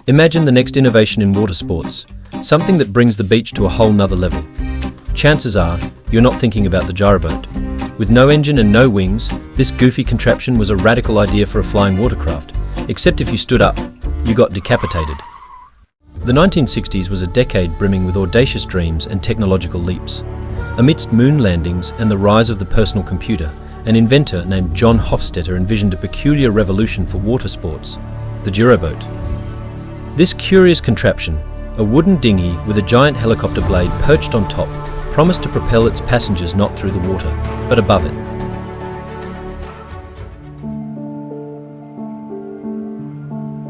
Imagine the next innovation in water sports, something that brings the beach to a whole nother level. Chances are, you're not thinking about the Giroboat. With no engine and no wings, this goofy contraption was a radical idea for a flying watercraft, except if you stood up, you got decapitated. The 1960s was a decade brimming with audacious dreams and technological leaps. Amidst moon landings and the rise of the personal computer, an inventor named John Hofstadter envisioned a peculiar revolution for water sports, the Giroboat. This curious contraption, a wooden dinghy with a giant helicopter blade perched on top, promised to propel its passengers not through the water, but above it.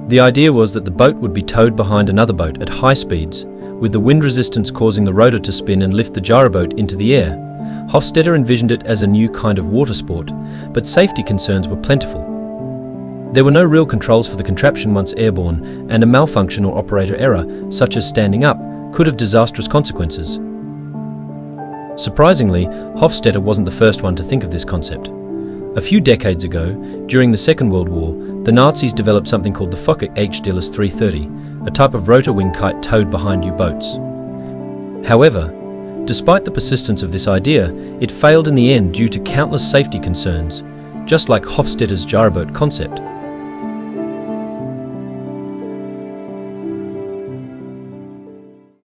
The idea was that the boat would be towed behind another boat at high speeds, with the wind resistance causing the rotor to spin and lift the Giroboat into the air. Hofstadter envisioned it as a new kind of water sport, but safety concerns were plentiful. There were no real controls for the contraption once airborne, and a malfunction or operator error, such as standing up, could have disastrous consequences. Surprisingly, Hofstadter wasn't the first one to think of this concept. A few decades ago, during the Second World War, the Nazis developed something called the Fokker H-Stilles 330, a type of rotor wing kite towed behind U-boats. However, despite the persistence of this idea, it failed in the end due to countless safety concerns, just like Hofstadter's Giroboat concept.